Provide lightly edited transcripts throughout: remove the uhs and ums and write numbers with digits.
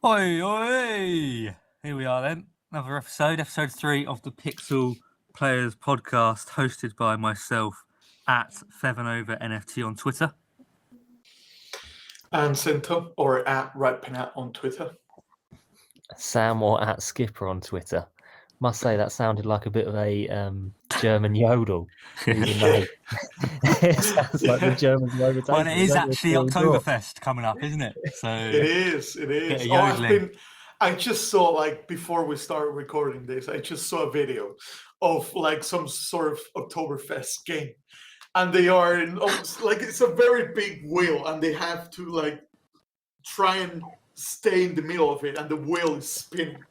Oi, oi! Here we are then. Another episode 3 of the Pixel Players podcast, hosted by myself at fevernova NFT on Twitter. And Sento, or at Ratpenat on Twitter. Sam or at Skipper on Twitter. Must say that sounded like a bit of a German yodel, even though it sounds like the Germans are overtaking. Well, it is actually Oktoberfest coming up, isn't it? So It is. I just saw, like, before we started recording this, I just saw a video of like some sort of Oktoberfest game. And they are in, like, it's a very big wheel, and they have to like try and stay in the middle of it, and the wheel is spinning.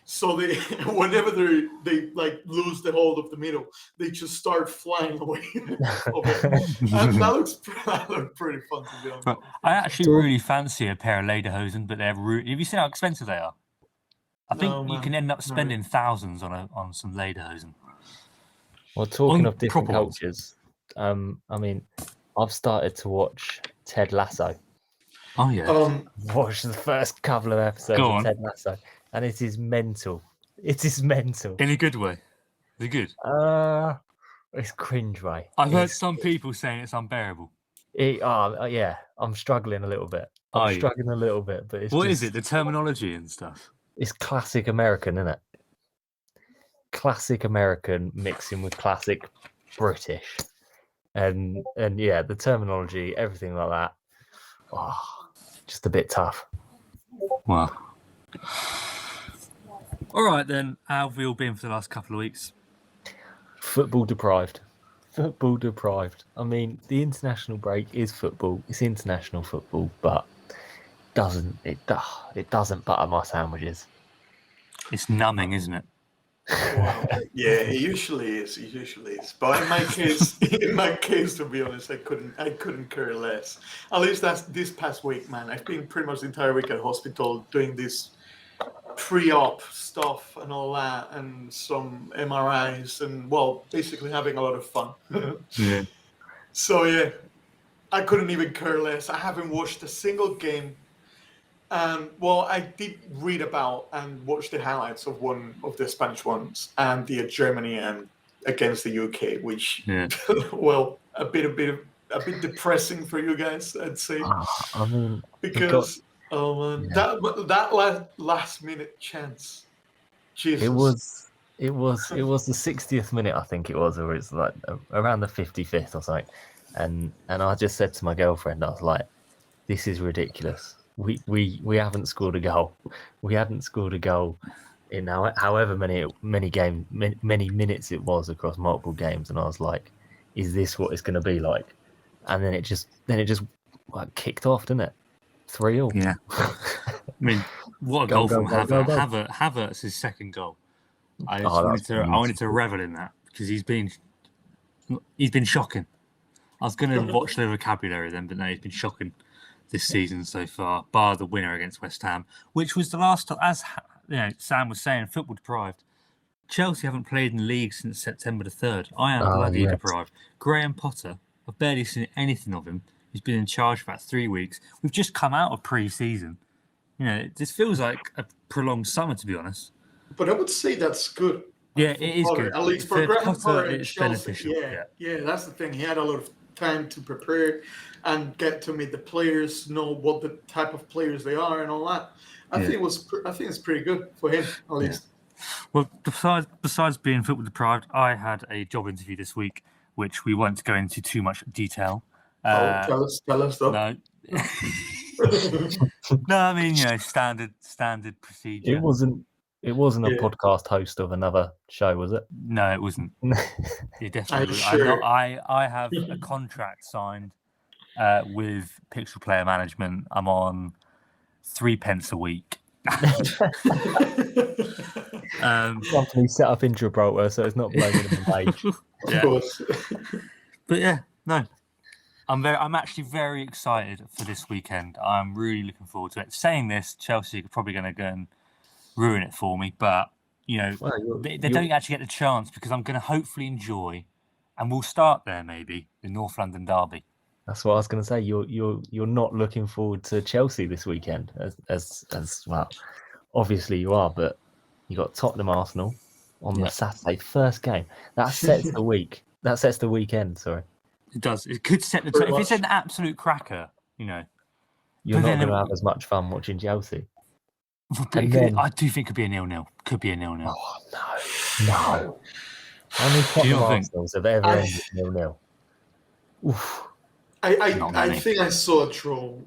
So they, whenever they like lose the hold of the middle, they just start flying away. And that looks pretty fun, to be honest. I actually really fancy a pair of lederhosen, but have you seen how expensive they are? I think you can end up spending thousands on some lederhosen. Well, talking of different cultures, I mean, I've started to watch Ted Lasso. Oh yeah. Watched the first couple of episodes of Ted Lasso, and it is mental. It is mental. In a good way. Is it good? It's cringe way. I've heard some people saying it's unbearable. Yeah, I'm struggling a little bit. But it's what is it? The terminology and stuff. It's classic American, isn't it? Classic American mixing with classic British, and yeah, the terminology, everything like that. Just a bit tough. Wow. All right then. How have we all been for the last couple of weeks? Football deprived. I mean, the international break is football. It's international football, but it doesn't butter my sandwiches. It's numbing, isn't it? Yeah, it usually is. But in my case, to be honest, I couldn't care less. At least that's this past week, man. I've been pretty much the entire week at hospital doing this pre-op stuff and all that, and some MRIs, and basically having a lot of fun. Yeah. So yeah, I couldn't even care less. I haven't watched a single game. I did read about and watch the highlights of one of the Spanish ones, and the Germany and against the UK, which, a bit depressing for you guys, I'd say. I mean, because that last minute chance, Jesus. It was the 60th minute, I think it was, or it's like around the 55th or something, and I just said to my girlfriend, I was like, "This is ridiculous. We haven't scored a goal. We hadn't scored a goal in however many minutes it was across multiple games." And I was like, "Is this what it's going to be like?" And then it just like kicked off, didn't it? 3-3. Yeah. I mean, what a goal from Havertz. Havertz's second goal. I wanted to revel in that, because he's been shocking. I was going to watch the vocabulary then, but no, he's been shocking this season so far, bar the winner against West Ham, which was the last, as Sam was saying, football deprived. Chelsea haven't played in the league since September the 3rd. I am bloody deprived. Graham Potter, I've barely seen anything of him. He's been in charge for about 3 weeks. We've just come out of pre-season. This feels like a prolonged summer, to be honest. But I would say that's good. Yeah, it is good. At least for Graham Potter, it's beneficial. Yeah, that's the thing. He had a lot of time to prepare and get to meet the players, know what the type of players they are, and all that. I think it's pretty good for him, at least. Well, besides being football deprived, I had a job interview this week, which we won't go into too much detail. Tell us though. No. No, I mean, standard procedure. It wasn't a podcast host of another show, was it? No, it wasn't. It definitely was. Sure? I have a contract signed with Pixel Player Management. I'm on 3p a week. Company set up in Gibraltar, so it's not blaming them on wage. Of course. But yeah, no. I'm actually very excited for this weekend. I'm really looking forward to it. Saying this, Chelsea are probably going to go and ruin it for me, but they don't actually get the chance, because I'm going to hopefully enjoy, and we'll start there maybe, the North London derby. That's what I was going to say. You're not looking forward to Chelsea this weekend, as well. Obviously you are, but you got Tottenham Arsenal on the Saturday first game. That sets the week. That sets the weekend. Sorry, it does. It could set the if it's an absolute cracker, you're not going to have as much fun watching Chelsea. And then, I do think it could be a 0-0. Could be a 0-0. Oh no! How many Tottenham Arsenals have ever ended 0-0? Oof. I think I saw a draw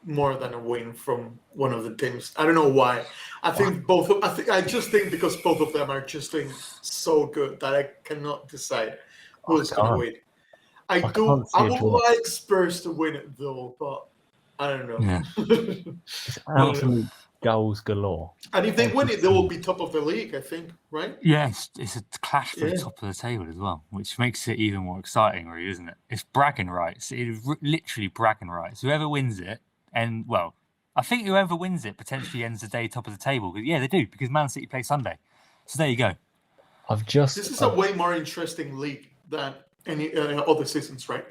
more than a win from one of the teams. I don't know why. I just think because both of them are just doing so good that I cannot decide who's going to win. I would like Spurs to win it though, but I don't know. Yeah. It's absolute goals galore. And if they win it, they will be top of the league, I think, right? Yes, it's a clash for the top of the table as well, which makes it even more exciting, really, isn't it? It's bragging rights. It is literally bragging rights. Whoever wins it, and well, I think whoever wins it potentially ends the day top of the table. Yeah, they do, because Man City play Sunday. So there you go. This is a way more interesting league than any other seasons, right?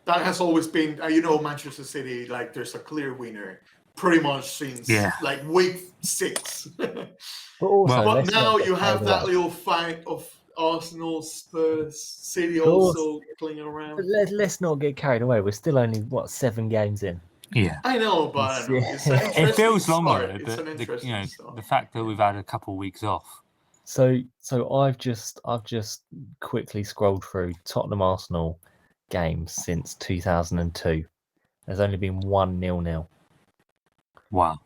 That has always been, Manchester City, like there's a clear winner pretty much since like week 6. But now you have that little fight of Arsenal, Spurs, City also clinging around. But let's not get carried away. We're still only 7 games in. Yeah, I know, but it feels longer. But the fact that we've had a couple of weeks off. So I've just quickly scrolled through Tottenham Arsenal games since 2002. There's only been 1 0-0. Wow.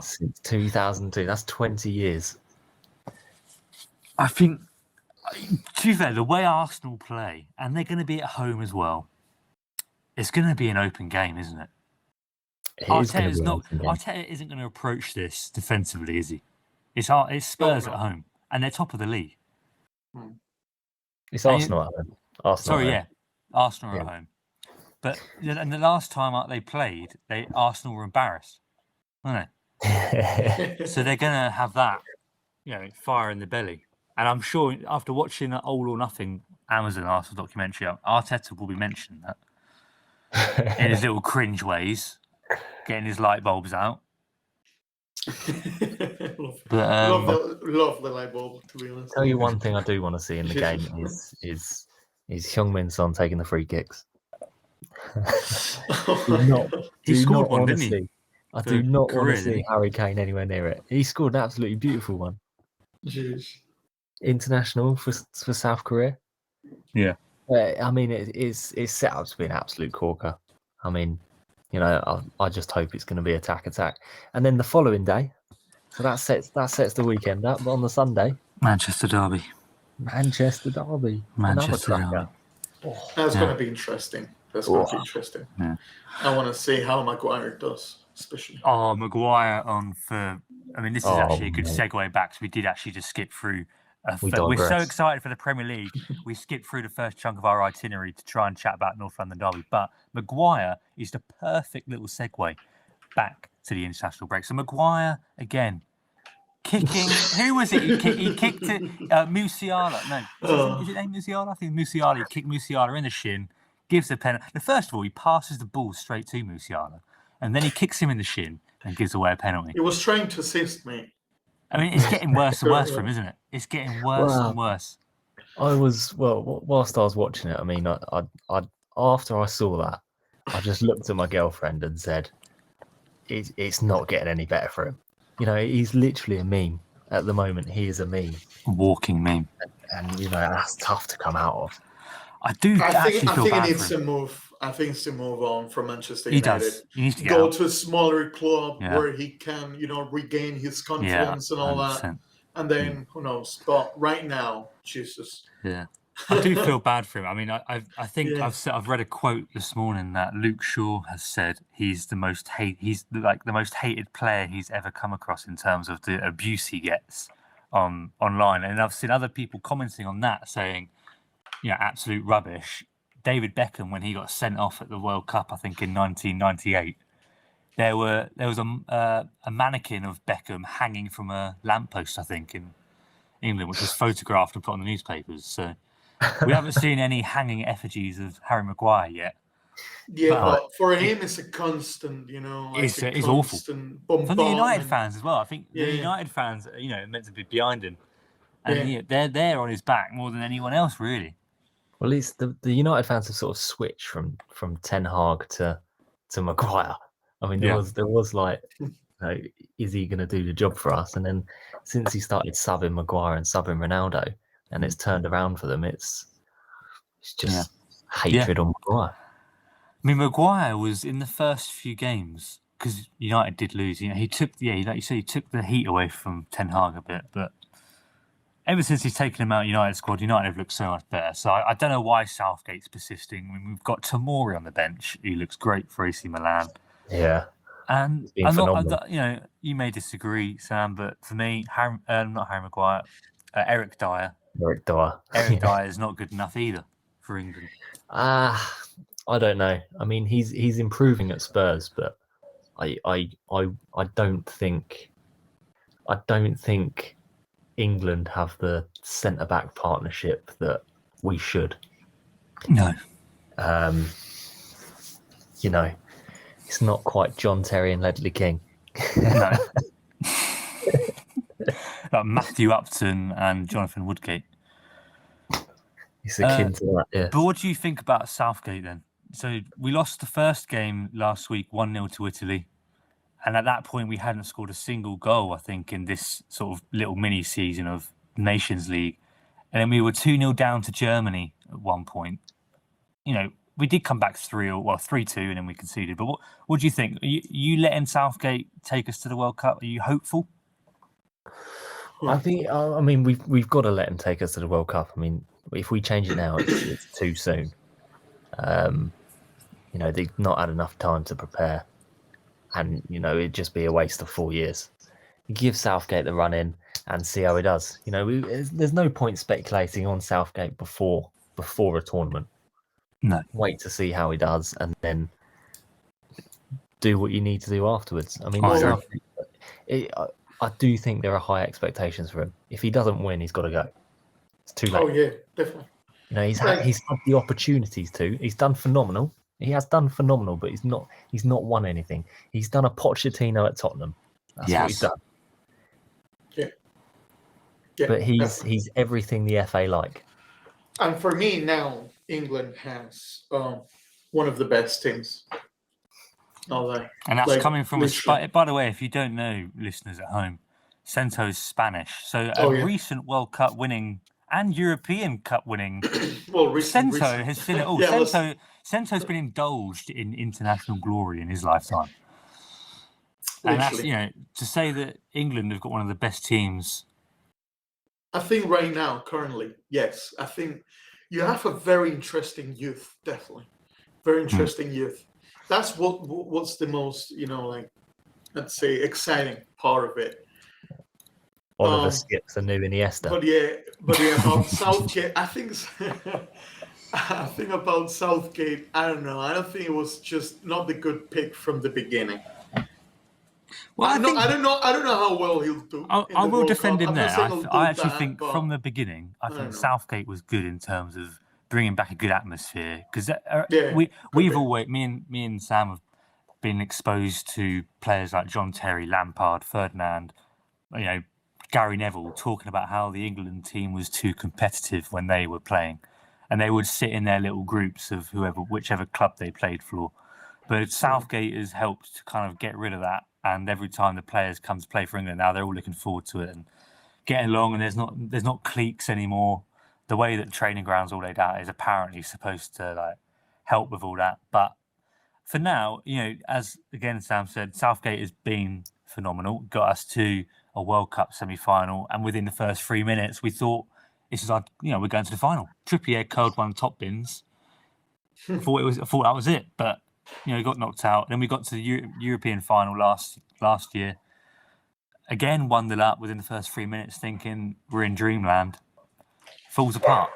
Since 2002. That's 20 years. I think, to be fair, the way Arsenal play, and they're going to be at home as well, it's going to be an open game, isn't it? Arteta isn't going to approach this defensively, is he? It's Spurs at home, and they're top of the league. It's Arsenal at home. Arsenal at home. But and the last time they played, Arsenal were embarrassed, weren't they? So they're going to have that, fire in the belly. And I'm sure after watching that All or Nothing Amazon Arsenal documentary, Arteta will be mentioning that in his little cringe ways, getting his light bulbs out. love the light bulb, to be honest. Tell you one thing I do want to see in the game is Heung-min Son taking the free kicks. He scored one, didn't he? I do not want to see Harry Kane anywhere near it. He scored an absolutely beautiful one. Jeez. International for South Korea. Yeah. I mean, it's set up to be an absolute corker. I mean, I just hope it's going to be attack. And then the following day, so that sets the weekend up. But on the Sunday, Manchester Derby. Manchester Derby. That's going to be interesting. Yeah. I want to see how Maguire does, especially. Oh, Maguire this is actually a good segue back. So we did actually just skip through. We're so excited for the Premier League. We skipped through the first chunk of our itinerary to try and chat about North London Derby. But Maguire is the perfect little segue back to the international break. So Maguire, again, kicking. Who was it? He kicked it. Musiala. No. Is it named Musiala? I think Musiala. He kicked Musiala in the shin, gives the penalty. First of all, he passes the ball straight to Musiala. And then he kicks him in the shin and gives away a penalty. He was trying to assist me. I mean, it's getting worse and worse for him, isn't it? It's getting worse and worse. Whilst I was watching it, I mean, I after I saw that, I just looked at my girlfriend and said, it's not getting any better for him. He's literally a meme at the moment. He is a meme. A walking meme. And that's tough to come out of. I think he needs to move. I think it's to move on from Manchester United. He needs to go to a smaller club where he can, regain his confidence and all 100%. That. And then who knows? But right now, Jesus. Yeah, I do feel bad for him. I mean, I think I've read a quote this morning that Luke Shaw has said he's the most hated player he's ever come across in terms of the abuse he gets online. And I've seen other people commenting on that saying, absolute rubbish. David Beckham, when he got sent off at the World Cup, I think in 1998, there was a mannequin of Beckham hanging from a lamppost, I think, in England, which was photographed and put on the newspapers. So we haven't seen any hanging effigies of Harry Maguire yet. Yeah, but for him, it's a constant, like it's awful. For the United fans as well. I think the United fans, are meant to be behind him, and they're there on his back more than anyone else, really. Well, at least the United fans have sort of switched from Ten Hag to Maguire. I mean, there was like, is he going to do the job for us? And then since he started subbing Maguire and subbing Ronaldo, and it's turned around for them, it's just hatred on Maguire. I mean, Maguire was in the first few games because United did lose. He took, like you say, he took the heat away from Ten Hag a bit. But ever since he's taken him out of United squad, United have looked so much better. So I don't know why Southgate's persisting. I mean, we've got Tomori on the bench, who looks great for AC Milan. Yeah, and I'm not, you may disagree, Sam, but for me, not Harry Maguire, Eric Dyer. Eric Dyer is not good enough either for England. I don't know. I mean, he's improving at Spurs, but I don't think England have the centre back partnership that we should. No. It's not quite John Terry and Ledley King. No. Like Matthew Upton and Jonathan Woodgate. It's akin to that, yeah. But what do you think about Southgate then? So we lost the first game last week, 1-0 to Italy. And at that point, we hadn't scored a single goal, I think, in this sort of little mini season of Nations League. And then we were 2-0 down to Germany at one point. We did come back 3-2, and then we conceded. But what do you think? Are you letting Southgate take us to the World Cup? Are you hopeful? I think. I mean, we've got to let him take us to the World Cup. I mean, if we change it now, it's too soon. They've not had enough time to prepare, and it'd just be a waste of 4 years. Give Southgate the run in and see how he does. There's no point speculating on Southgate before a tournament. No. Wait to see how he does, and then do what you need to do afterwards. I mean, I do think there are high expectations for him. If he doesn't win, he's got to go. It's too late. Oh yeah, definitely. He's had the opportunities to. He's done phenomenal. He has done phenomenal, but he's not won anything. He's done a Pochettino at Tottenham. That's what he's done. Yeah. But he's everything the FA like. And for me now, England has one of the best teams. And that's coming from by the way, if you don't know, listeners at home, Sento is Spanish. So recent World Cup winning and European Cup winning. Sento has seen it all. Sento's been indulged in international glory in his lifetime. And that's, to say that England have got one of the best teams. I think right now, currently, yes. I think you have a very interesting youth, definitely. Very interesting youth. That's what's the most, let's say, exciting part of it. Oliver Skipp's a new Iniesta. But about Southgate, I think about Southgate, I don't know. I don't think it was just not the good pick from the beginning. Well, I don't know how well he'll do. I will defend him there. I actually think from the beginning, I think Southgate was good in terms of bringing back a good atmosphere, because we've always, me and Sam have been exposed to players like John Terry, Lampard, Ferdinand, Gary Neville talking about how the England team was too competitive when they were playing, and they would sit in their little groups of whichever club they played for. But Southgate has helped to kind of get rid of that, and every time the players come to play for England now, they're all looking forward to it and getting along, and there's not cliques anymore. The way that training grounds all laid out is apparently supposed to help with all that. But for now, as again Sam said, Southgate has been phenomenal, got us to a World Cup semi-final, and within the first 3 minutes, we thought this is we're going to the final. Trippier curled one of the top bins. I thought that was it, but he got knocked out. Then we got to the European final last year. Again, won the lap within the first 3 minutes, thinking we're in dreamland. Falls apart.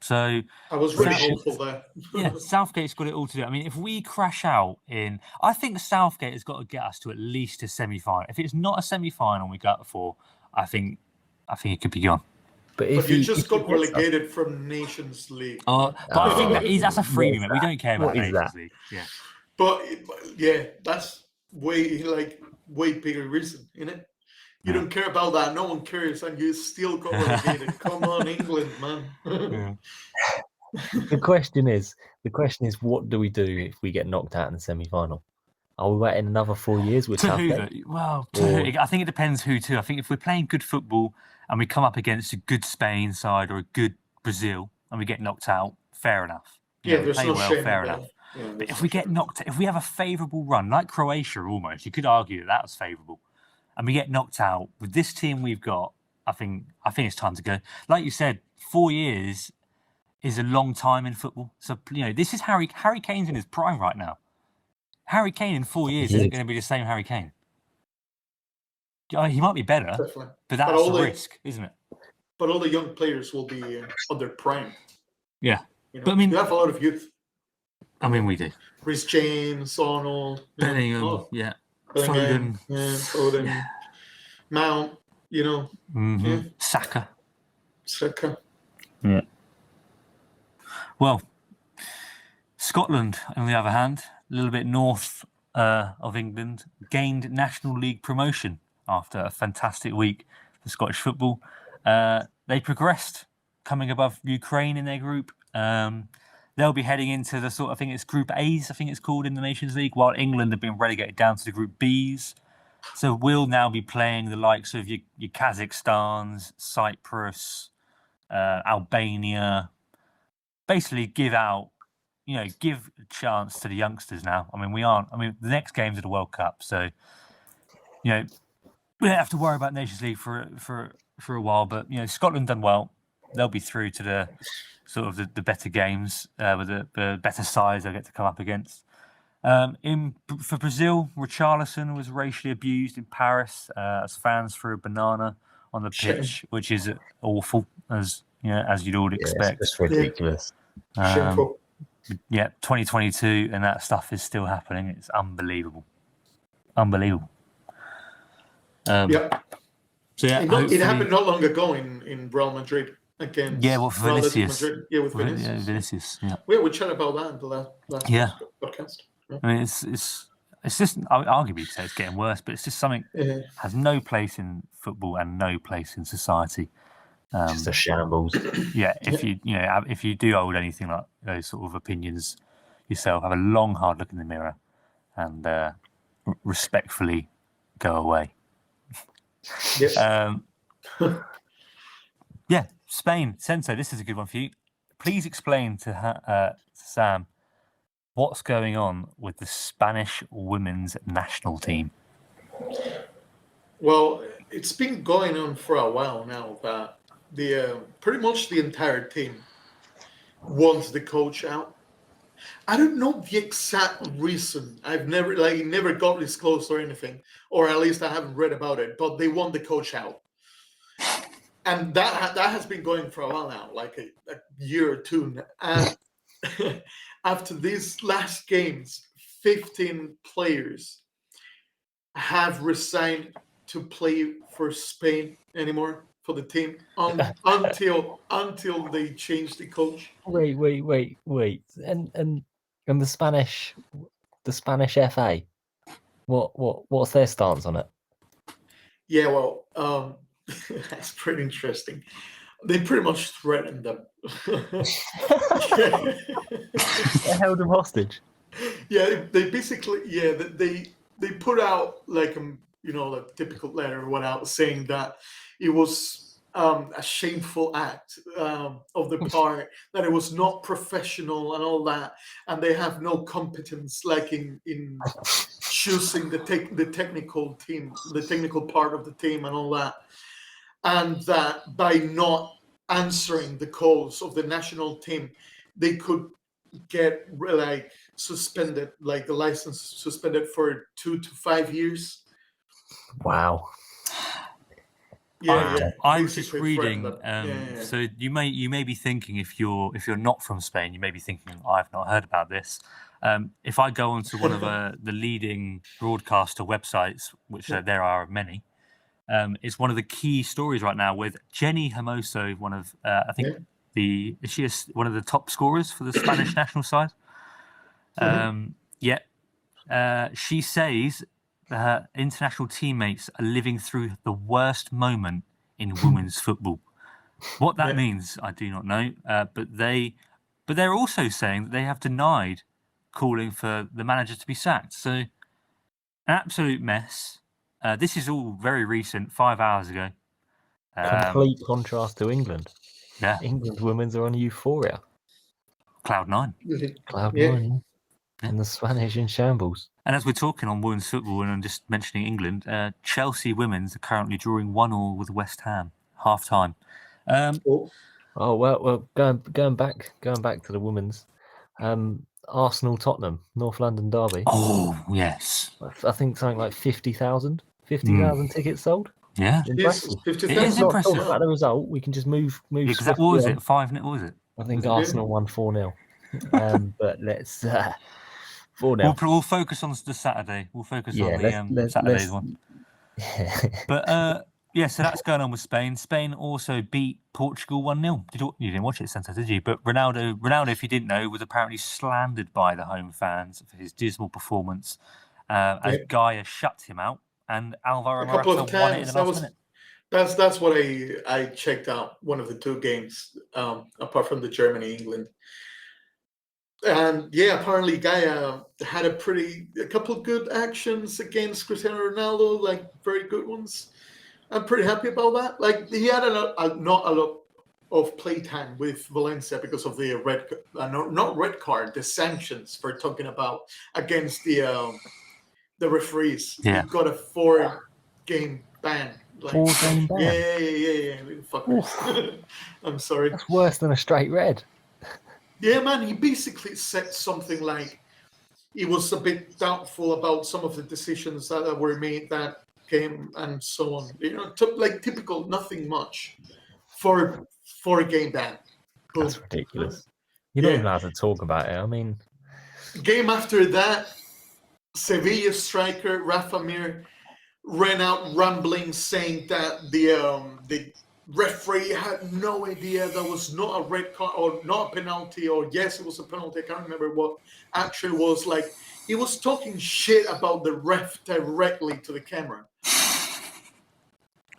So I was really hopeful there. Southgate's got it all to do. I mean, if we crash out I think Southgate has got to get us to at least a semi-final. If it's not a semi-final, we go out to 4. I think it could be gone. But you just got relegated from Nations League. But I think that's a freebie, mate. We don't care about Nations League. Yeah. But yeah, that's way bigger reason, isn't it? You don't care about that. No one cares, and you still got relegated. Come on, England, man. The question is, what do we do if we get knocked out in the semi-final? Are we waiting another 4 years with Southgate? I think it depends who to. I think if we're playing good football and we come up against a good Spain side or a good Brazil and we get knocked out, fair enough. There's no shame fair enough. But if we get knocked, if we have a favourable run, like Croatia almost, you could argue that was favourable, and we get knocked out with this team we've got, I think it's time to go. Like you said, 4 years is a long time in football. So this is Harry Kane's in his prime right now. Harry Kane in 4 years isn't going to be the same Harry Kane. He might be better, but that's the risk, isn't it? But all the young players will be on their prime. Yeah, but I mean, we have a lot of youth. I mean, we do. Reece James, Arnold, Bellingham, Foden, Mount, Saka. Yeah. Well, Scotland, on the other hand, a little bit north of England, gained National League promotion after a fantastic week for Scottish football. They progressed, coming above Ukraine in their group. They'll be heading into the I think it's Group A's, I think it's called, in the Nations League, while England have been relegated down to the Group B's. So we'll now be playing the likes of your Kazakhstans, Cyprus, Albania. Basically give a chance to the youngsters now. I mean, the next games are the World Cup, so we don't have to worry about Nations League for a while. But Scotland done well. They'll be through to the sort of the better games with the better sides they'll get to come up against. For Brazil, Richarlison was racially abused in Paris as fans threw a banana on the pitch, which is awful, as you'd all expect. It's ridiculous. 2022, and that stuff is still happening. It's unbelievable. So it happened not long ago in Real Madrid against Vinicius. With Vinicius. Vinicius. We chatted about that in the last podcast. I mean, it's just arguably you could say it's getting worse, but it's just something has no place in football and no place in society. Just a shambles. If you do hold anything like those sort of opinions yourself, have a long, hard look in the mirror and respectfully go away. Yes. Spain, Sento, this is a good one for you. Please explain to Sam what's going on with the Spanish women's national team. Well, it's been going on for a while now that pretty much the entire team wants the coach out. I don't know the exact reason. I've never got this close or anything, or at least I haven't read about it. But they want the coach out, and that has been going for a while now, like a year or two. And after these last games, 15 players have resigned to play for Spain anymore. For the team until they change the coach. Wait. And the Spanish FA, what's their stance on it? Yeah, well, that's pretty interesting. They pretty much threatened them. They held them hostage. Yeah, they basically they put out like a typical letter went out saying that it was a shameful act of the part, that it was not professional and all that, and they have no competence like in choosing the technical team, the technical part of the team and all that, and that by not answering the calls of the national team, they could get suspended, like the license suspended for 2 to 5 years. Wow. I'm just reading. So you may be thinking, if you're not from Spain, you may be thinking, I've not heard about this. If I go onto one of the leading broadcaster websites, which there are many, It's one of the key stories right now with Jenny Hermoso, one of I think one of the top scorers for the Spanish national side. She says her international teammates are living through the worst moment in women's football. What that means, I do not know. But they're also saying that they have denied calling for the manager to be sacked. So, an absolute mess. This is all very recent, 5 hours ago. Complete contrast to England. Yeah. England women's are on euphoria. Cloud 9. Cloud 9. And the Spanish in shambles. And as we're talking on women's football and I'm just mentioning England, Chelsea women's are currently drawing 1-1 with West Ham, half time. Well, going back to the women's, Arsenal Tottenham, North London derby. Oh yes, I think something like 50,000 tickets sold. Yeah, impressive. It is impressive. Talk about the result. We can just move. What was it? 5-0 was it? I think Arsenal won 4-0. But let's 4-0. We'll focus on the Saturday. We'll focus on the Saturday's one. But so that's going on with Spain. Spain also beat Portugal 1-0. You didn't watch it, Sento, did you? But Ronaldo, if you didn't know, was apparently slandered by the home fans for his dismal performance as Gaia shut him out, and Alvaro Morata won it in the last minute. That's what I checked out, one of the two games, apart from the Germany-England. And apparently Gaia had a couple of good actions against Cristiano Ronaldo, like very good ones. I'm pretty happy about that. Like he had not a lot of playtime with Valencia because of the not red card, the sanctions for talking about against the referees. Yeah. He got a 4-game ban. Like, 4-game ban. Yeah. Fuckers. I'm sorry. That's worse than a straight red. Yeah, man. He basically said something like he was a bit doubtful about some of the decisions that were made that game and so on. Like typical, nothing much for a game ban. Boom. That's ridiculous. You don't even have to talk about it. I mean, game after that, Sevilla striker Rafa Mir ran out rambling, saying that the referee had no idea that was not a red card or not a penalty, or yes, it was a penalty. I can't remember what actually was. Like he was talking shit about the ref directly to the camera.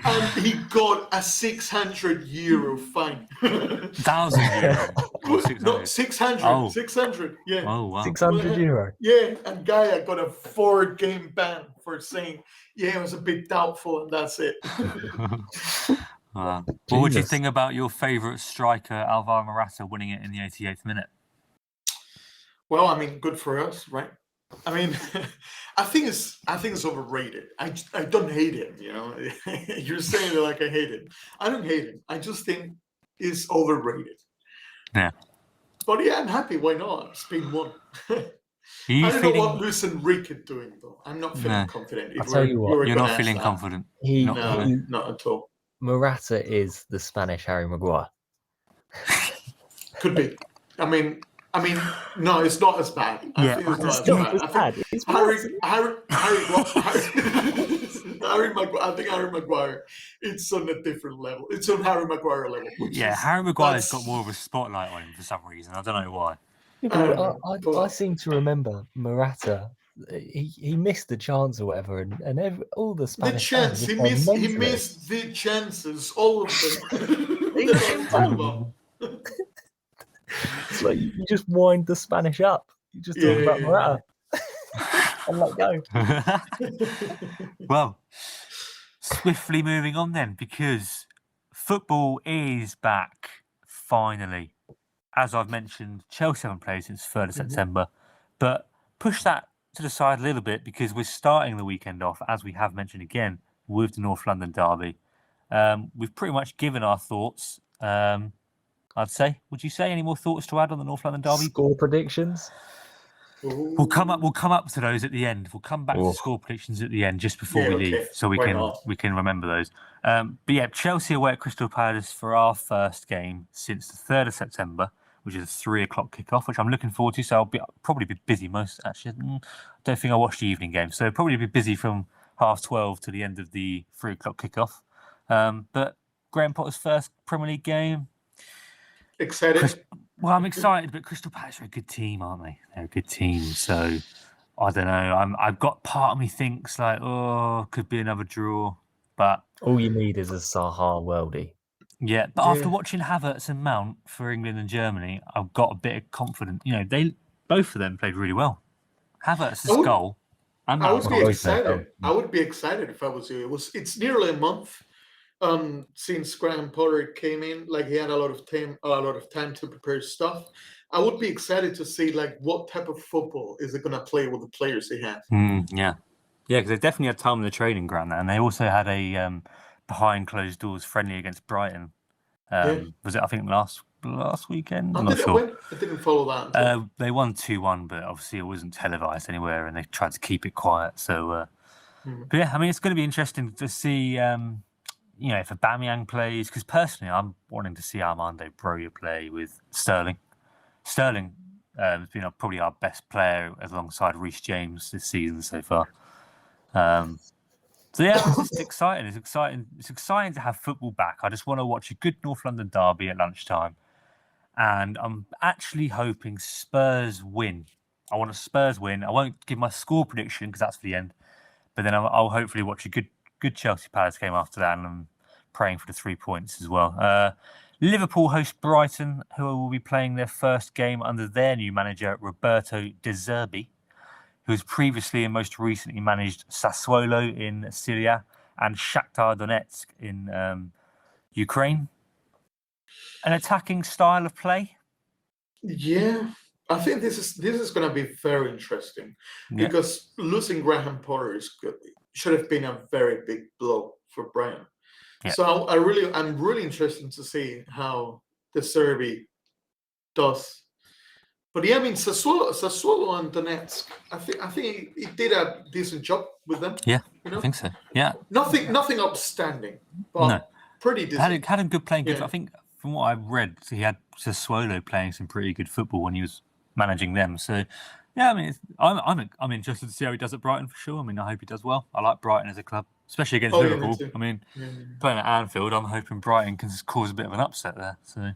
And he got a €600 fine. €1,000. No, 600. Oh. 600. Yeah. Oh wow. €600. Yeah, and Gaia got a 4-game ban for saying, it was a bit doubtful, and that's it. What would you think about your favourite striker, Alvaro Morata, winning it in the 88th minute? Well, I mean, good for us, right? I mean, I think it's overrated. I don't hate him. You're saying it like I hate him. I don't hate him. I just think it's overrated. Yeah. But I'm happy. Why not? Spain won. I don't know what Luis Enrique doing though. I'm not feeling confident. I'll tell you what. You're not feeling confident. Not at all. Morata is the Spanish Harry Maguire. Could be. I mean, no, it's not as bad. I think it's not as bad. Harry Maguire, it's on a different level. It's on Harry Maguire level. Harry Maguire's got more of a spotlight on him for some reason. I don't know why. I seem to remember Morata. He missed the chance or whatever, and all the Spanish fans he missed the chances, all of them. It's like you just wind the Spanish up. You just talk about Morata and let go. Well, swiftly moving on then, because football is back finally. As I've mentioned, Chelsea haven't played since 3rd of September, but push that to the side a little bit because we're starting the weekend off, as we have mentioned again, with the North London derby. We've pretty much given our thoughts. I'd say. Would you say any more thoughts to add on the North London derby? Score predictions? We'll come up to those at the end. We'll come back to score predictions at the end just before we leave, so we can remember those. But Chelsea away at Crystal Palace for our first game since the 3rd of September, which is a 3:00 kickoff, which I'm looking forward to. So I'll probably be busy most. Actually, I don't think I watched the evening game, so probably be busy from 12:30 to the end of the 3:00 kickoff. But Graham Potter's first Premier League game. Excited? Well, I'm excited, but Crystal Palace are a good team, aren't they? They're a good team, so I don't know. I've got part of me thinks like, could be another draw, but all you need is a Zaha worldie. Yeah, but after watching Havertz and Mount for England and Germany, I've got a bit of confidence. Both of them played really well. Havertz's goal. And I would be excited. I would be excited if I was you. It's nearly a month since Graham Potter came in. Like he had a lot of time to prepare stuff. I would be excited to see like what type of football is it going to play with the players they have. Yeah, because they definitely had time on the training ground there, and they also had a behind closed doors friendly against Brighton. Was it? I think last weekend. I'm not sure. I didn't follow that. They won 2-1, but obviously it wasn't televised anywhere, and they tried to keep it quiet. So, but yeah, I mean, it's going to be interesting to see. If Aubameyang plays, because personally, I'm wanting to see Armando Broja play with Sterling. Sterling has been probably our best player alongside Reece James this season so far. So yeah, it's just exciting. It's exciting. It's exciting to have football back. I just want to watch a good North London derby at lunchtime, and I'm actually hoping Spurs win. I want a Spurs win. I won't give my score prediction because that's for the end, but then I'll hopefully watch a good Chelsea Palace game after that, and I'm praying for the 3 points as well. Liverpool host Brighton, who will be playing their first game under their new manager Roberto De Zerbi, who has previously and most recently managed Sassuolo in Syria and Shakhtar Donetsk in Ukraine. An attacking style of play? Yeah, I think this is going to be very interesting because losing Graham Potter should have been a very big blow for Brian. Yeah. So I'm really interested to see how De Zerbi does. But yeah, I mean Sassuolo and Donetsk. I think he did a decent job with them. Yeah, I think so. Yeah, nothing outstanding, but pretty decent. Had him good playing. Good. I think from what I've read, he had Sassuolo playing some pretty good football when he was managing them. So yeah, I mean, I'm interested to see how he does at Brighton for sure. I mean, I hope he does well. I like Brighton as a club, especially against Liverpool. I mean, playing at Anfield, I'm hoping Brighton can cause a bit of an upset there. So.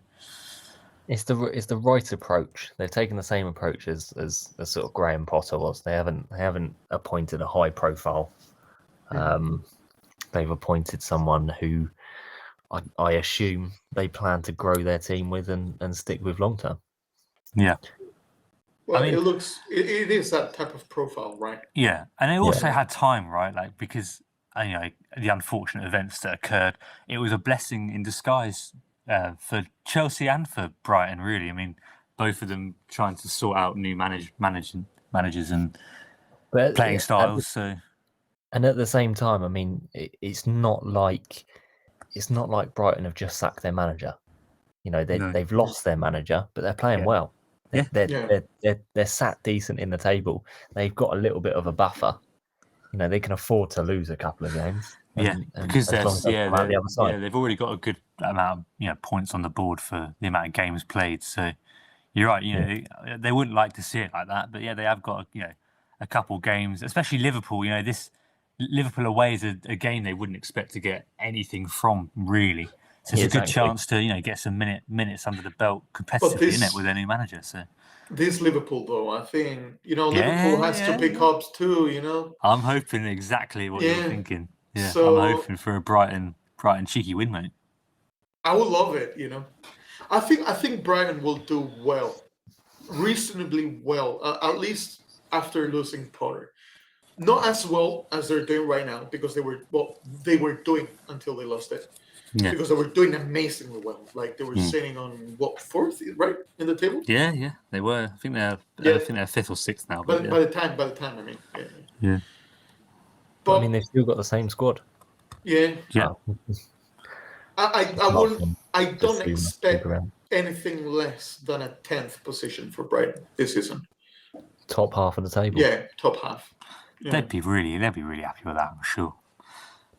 It's the right approach. They've taken the same approach as sort of Graham Potter was. They haven't appointed a high profile. They've appointed someone who I assume they plan to grow their team with and stick with long term. Yeah. Well, I mean, it is that type of profile, right? Yeah, and they also had time, right? Like because the unfortunate events that occurred, it was a blessing in disguise. For Chelsea and for Brighton, really. I mean, both of them trying to sort out new managers and playing styles. And at the same time, I mean, it's not like Brighton have just sacked their manager. They've lost their manager, but they're playing well. They're sat decent in the table. They've got a little bit of a buffer. They can afford to lose a couple of games. Because they've already got a good amount of points on the board for the amount of games played. So you're right. They wouldn't like to see it like that, but they have got a couple games, especially Liverpool. This Liverpool away is a game they wouldn't expect to get anything from really. So it's a good chance to get some minutes under the belt competitively in it with their new manager. So. This Liverpool, though, I think Liverpool has to pick up too. I'm hoping exactly what you're thinking. Yeah, so, I'm hoping for a Brighton cheeky win, mate. I would love it. I think Brighton will do well, reasonably well, at least after losing Potter. Not as well as they're doing right now because they were doing until they lost it. Yeah. Because they were doing amazingly well. Like they were sitting on fourth, right, in the table. Yeah, they were. I think they're fifth or sixth now. But by the time, I mean, yeah. But I mean, they've still got the same squad. Yeah. I don't expect anything less than a 10th position for Brighton this season. Top half of the table. Yeah, top half. Yeah. They'd be really happy with that, I'm sure.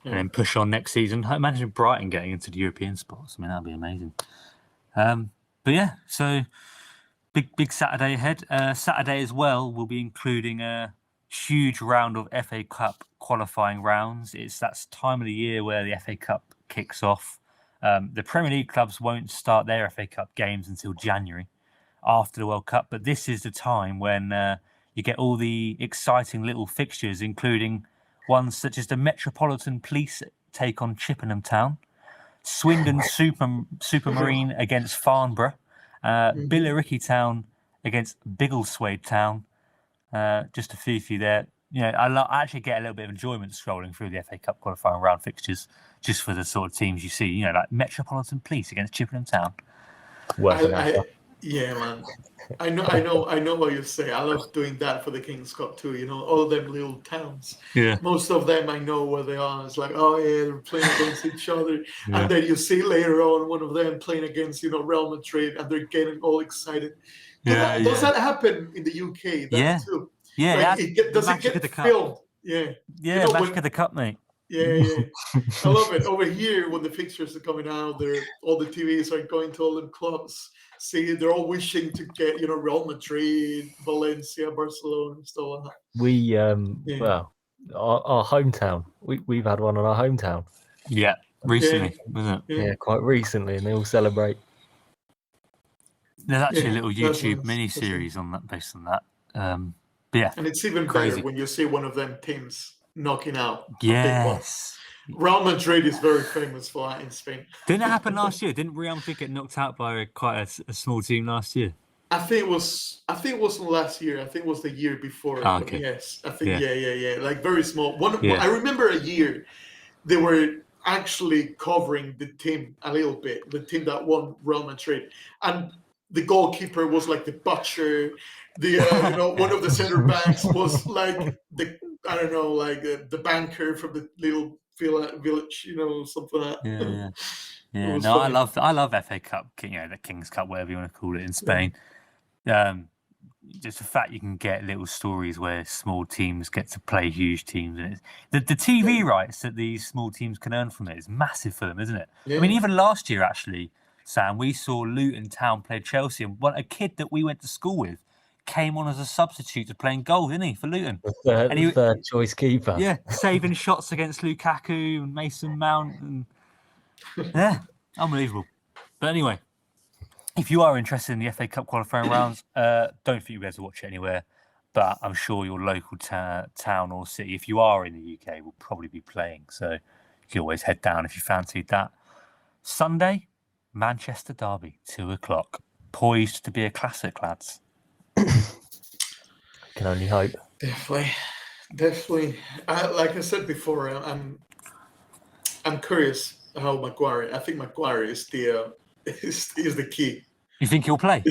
And then push on next season. Imagine Brighton getting into the European spots. I mean, that'd be amazing. But yeah, so big Saturday ahead. Saturday as well, we'll be including huge round of FA Cup qualifying rounds. It's that time of the year where the FA Cup kicks off. The Premier League clubs won't start their FA Cup games until January after the World Cup, but this is the time when you get all the exciting little fixtures, including ones such as the Metropolitan Police take on Chippenham Town, Swindon Supermarine against Farnborough, Billericay Town against Biggleswade Town. Just a few there. You know, I actually get a little bit of enjoyment scrolling through the FA Cup qualifying round fixtures just for the sort of teams you see. You know, like Metropolitan Police against Chippenham Town. Yeah, man. I know what you say. I love doing that for the King's Cup too. You know, all them little towns. Yeah. Most of them I know where they are. It's like, oh yeah, they're playing against each other, and then you see later on one of them playing against, you know, Real Madrid, and they're getting all excited. Does that happen in the UK? Too. Yeah. Like, does it get filmed? Yeah. Yeah, you know, Magic of the Cup, mate. Yeah. I love it. Over here, when the fixtures are coming out, all the TVs are going to all the clubs. See, they're all wishing to get, you know, Real Madrid, Valencia, Barcelona, and stuff like that. We well, our hometown. We've had one on our hometown. Yeah, recently, wasn't it? Yeah, quite recently, and they all celebrate. There's actually a little YouTube mini-series on that, based on that. But yeah, and it's even better when you see one of them teams knocking out. Yes. Real Madrid is very famous for that in Spain. Didn't it happen last year? Didn't Real Madrid get knocked out by quite a small team last year? I think it wasn't last year. I think it was the year before. Oh, okay. Yes, I think yeah. Like very small. I remember a year they were actually covering the team a little bit. The team that won Real Madrid, and the goalkeeper was like the butcher. The you know, one of the center backs was like the banker from the little village, you know, something like that. Yeah. No, funny. I love FA Cup, you know, the King's Cup, whatever you want to call it in Spain. Just the fact you can get little stories where small teams get to play huge teams, and the TV rights that these small teams can earn from it is massive for them, isn't it? Yeah. I mean, even last year, actually, Sam, we saw Luton Town play Chelsea, and a kid that we went to school with came on as a substitute to playing goal, didn't he, for Luton? The third choice keeper. Yeah, saving shots against Lukaku and Mason Mount. And yeah, unbelievable. But anyway, if you are interested in the FA Cup qualifying rounds, don't think you'll be able to watch it anywhere. But I'm sure your local town or city, if you are in the UK, will probably be playing. So you can always head down if you fancied that. Sunday, Manchester Derby, 2:00. Poised to be a classic, lads. Can only hope. Definitely. Like I said before, I'm curious how Maguire. I think Maguire is the key. You think he'll play?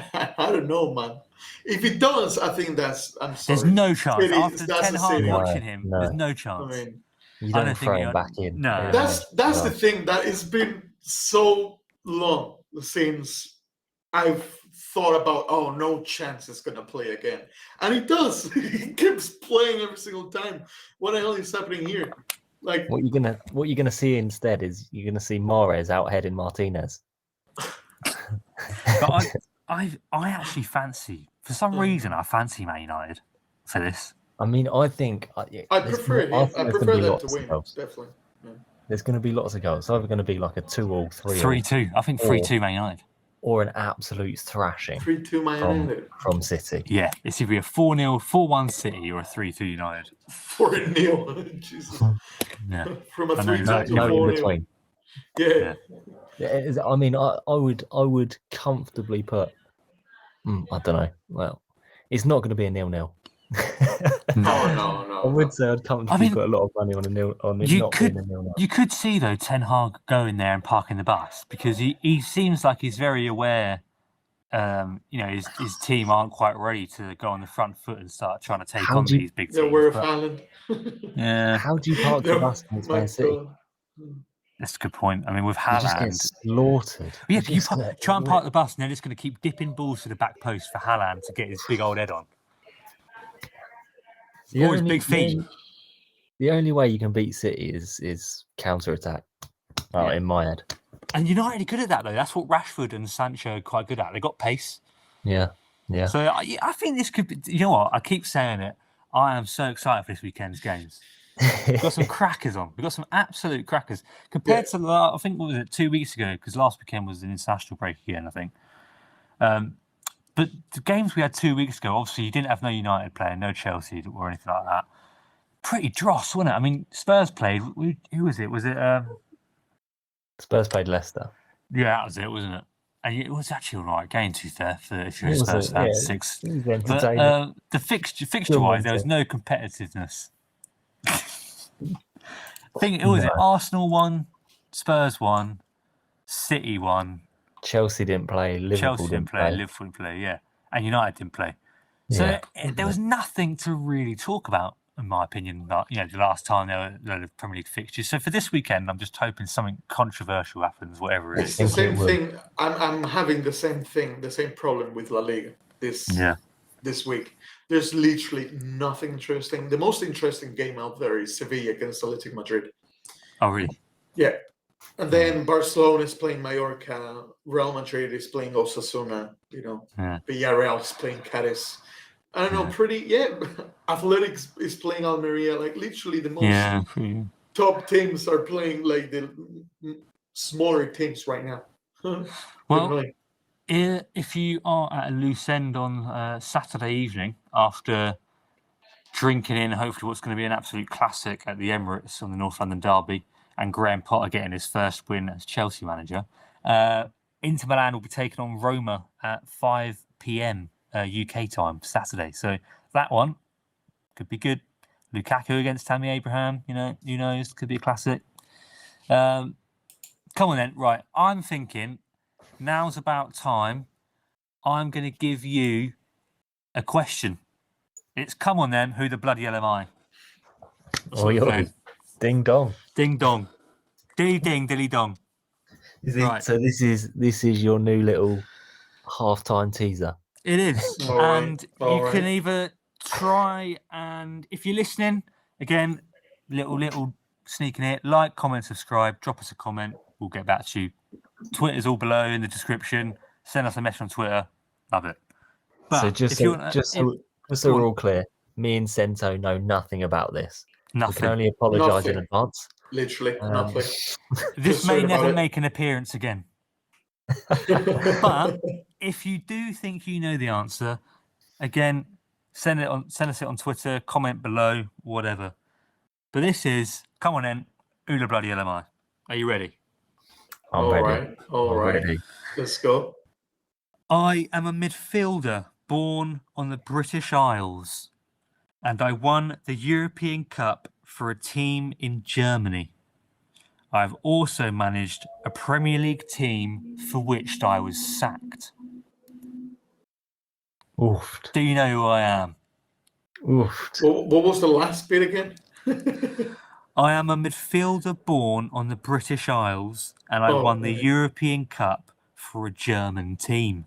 I don't know, man. If he does, I think I'm sorry. There's no chance. After Ten Hag watching him, there's no chance. I mean, you don't throw him back in. No. That's the thing that has been so long since I've thought about, oh, no chance it's gonna play again, and he does. He keeps playing every single time. What the hell is happening here? Like, what you're gonna see instead is you're gonna see Mahrez out-heading Martinez. But I actually fancy, for some reason, I fancy Man United for this. I mean, I think I prefer them to win. Definitely. Yeah. There's going to be lots of goals. It's either going to be like a 2-2, 3-2. I think 3-2 Man United. Or an absolute thrashing. 3-2 Man United. From City. Yeah, it's either a 4-0, 4-1 City or a 3-2 United. 4-0. Jesus. Yeah. From a 3-2 to 4-0. In between. Yeah. I mean, I would comfortably put. I don't know. Well, it's not going to be a 0-0. No. I would say I'd comfortably put a lot of money on being a 0-0. You could see though Ten Hag going there and parking the bus, because he seems like he's very aware. His team aren't quite ready to go on the front foot and start trying to take on these big teams. Yeah, we're a Haaland. Yeah. How do you park the bus against Man City? That's a good point. I mean, with Haaland, you just get slaughtered. Yeah, you try and park the bus, and they're just going to keep dipping balls to the back post for Haaland to get his big old head on. Or his big feet. The only way you can beat City is counter-attack. In my head. And United are good at that, though. That's what Rashford and Sancho are quite good at. They got pace. Yeah. So I think this could be. You know what? I keep saying it. I am so excited for this weekend's games. We've got some crackers on. We've got some absolute crackers. Compared to, I think, what was it, 2 weeks ago? Because last weekend was an international break again, I think. But the games we had 2 weeks ago, obviously, you didn't have no United playing, no Chelsea or anything like that. Pretty dross, wasn't it? I mean, Spurs played. Who was it? Was it... Spurs played Leicester. Yeah, that was it, wasn't it? And it was actually all right game, to be fair, if you're a Spurs fan. Yeah, 6. But the fixture-wise, there was no competitiveness. I think it was it. Arsenal won, Spurs won, City won. Chelsea didn't play. Liverpool didn't play. Liverpool didn't play, yeah. And United didn't play. So there was nothing to really talk about, in my opinion, the last time there were the Premier League fixtures. So for this weekend, I'm just hoping something controversial happens, whatever it is. It's the same thing. I'm having the same thing, the same problem with La Liga this week. There's literally nothing interesting. The most interesting game out there is Sevilla against Athletic Madrid. Oh, really? Yeah. And then Barcelona is playing Mallorca. Real Madrid is playing Osasuna. Villarreal is playing Cadiz. I don't know, Athletics is playing Almeria. Like, literally the most top teams are playing, like, the smaller teams right now. Well, if you are at a loose end on Saturday evening after drinking in hopefully what's going to be an absolute classic at the Emirates on the North London derby, and Graham Potter getting his first win as Chelsea manager, Inter Milan will be taking on Roma at 5 p.m. UK time Saturday. So that one could be good. Lukaku against Tammy Abraham, who knows? Could be a classic. Come on then. Right, I'm thinking now's about time. I'm going to give you a question. It's come on then. Who the bloody hell am I? Ding dong. Ding dong. Dilly ding, dilly dong. Right. So this is your new little halftime teaser. It is. You can either try and, if you're listening, again, little sneaking it, like, comment, subscribe, drop us a comment. We'll get back to you. Twitter's all below in the description. Send us a message on Twitter. Love it. But so just so we're all clear, me and Sento know nothing about this. Nothing. We can only apologise in advance. Literally nothing. This may never make an appearance again. But if you do think you know the answer, again, send us it on Twitter, comment below, whatever. But this is, come on then, who the bloody hell am I? Are you ready? I'm ready. All right. Let's go. I am a midfielder born on the British Isles, and I won the European Cup for a team in Germany. I've also managed a Premier League team for which I was sacked. Oof. Do you know who I am? Oof. What was the last bit again? I am a midfielder born on the British Isles, and I won the European Cup for a German team.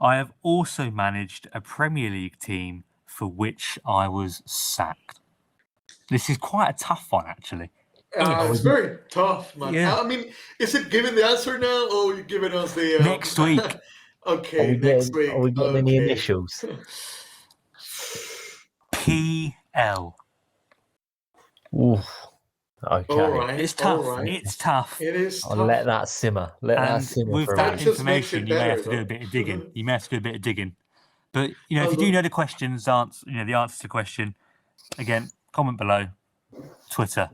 I have also managed a Premier League team for which I was sacked. This is quite a tough one, actually. It's very tough, man. Yeah. I mean, is it giving the answer now, or are you giving us the... Next week. Okay, next week. Are we getting any initials? PL. Oof. Okay. All right. It's tough. Right. It's tough. It is tough. I'll let that simmer. With that information, you may have to do a bit of digging. But, if you do know the questions, the answer to the question, again, comment below. Twitter.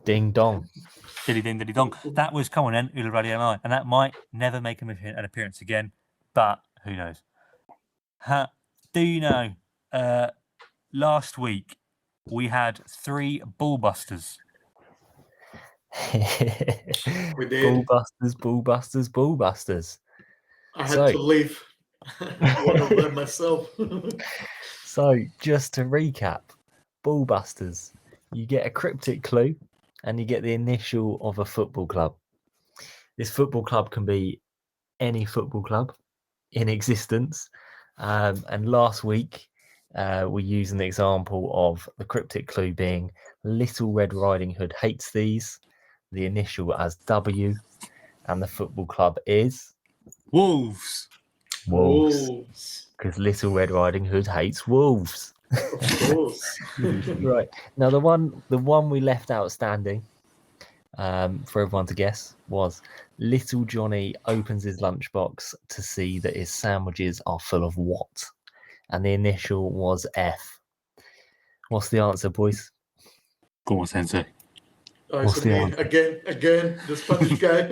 Ding dong. Dilly ding, dilly dong. That was, come on then, Ula Radio MI. And that might never make an appearance again, but who knows? Do you know, last week we had 3 ballbusters. We did. Ballbusters. I had to leave one of them myself. So, just to recap, ballbusters. You get a cryptic clue and you get the initial of a football club. This football club can be any football club in existence. And last week, we used an example of the cryptic clue being Little Red Riding Hood hates these, the initial as W, and the football club is... Wolves. Because Little Red Riding Hood hates wolves. Of course. Right. Now the one we left outstanding, for everyone to guess, was Little Johnny opens his lunchbox to see that his sandwiches are full of what? And the initial was F. What's the answer, boys? Go on, Sento. What's the answer? Again, the Spanish guy.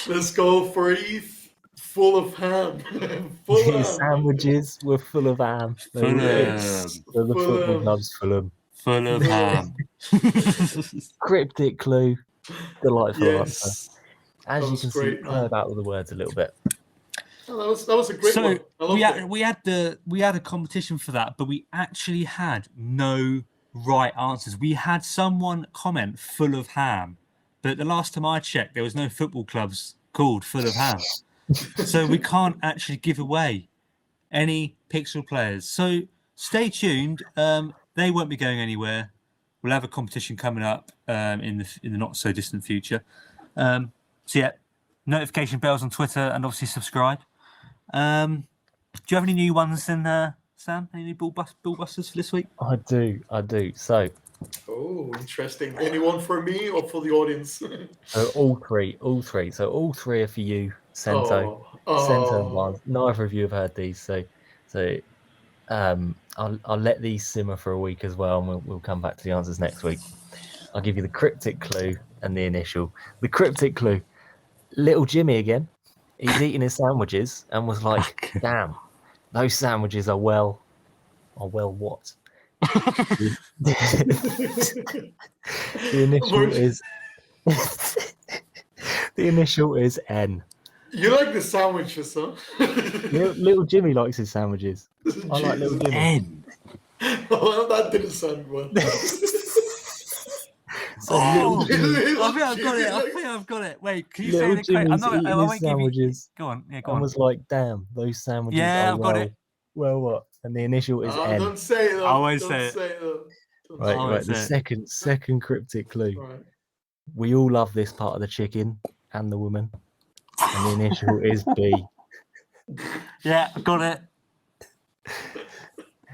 Let's go for Eve. Full of ham. His sandwiches were full of ham. Full of The football club's Fulham. Full of ham. Cryptic clue. Delightful answer. As That you was can great, see, man. I heard out of the words a little bit. Oh, that was a great one. I loved it. we had a competition for that, but we actually had no right answers. We had someone comment full of ham, but the last time I checked, there was no football clubs called full of ham. So we can't actually give away any Pixel players. So stay tuned. They won't be going anywhere. We'll have a competition coming up in the not so distant future. So yeah, notification bells on Twitter and obviously subscribe. Do you have any new ones in Sam? Any new ballbusters for this week? I do. So, interesting. Anyone for me or for the audience? so all three. So all three are for you, Sento. Sento ones. Neither of you have heard these, so I'll let these simmer for a week as well, and we'll come back to the answers next week. I'll give you the cryptic clue and the initial. The cryptic clue: Little Jimmy again. He's eating his sandwiches and was like, "Damn, those sandwiches are well what?" The initial is N. You like the sandwiches, huh? Little Jimmy likes his sandwiches. I like Little Jimmy. N. Well, that didn't sound well. I think I've got it. Wait, can you say the quote? I won't give you. Go on. Yeah, go on. I was like, "Damn, those sandwiches." Yeah, are I've got it. Well, what? And the initial is N. Don't say it. I won't say it. Right. The second cryptic clue. Right. We all love this part of the chicken and the woman, and the initial is B. Yeah, I've got it.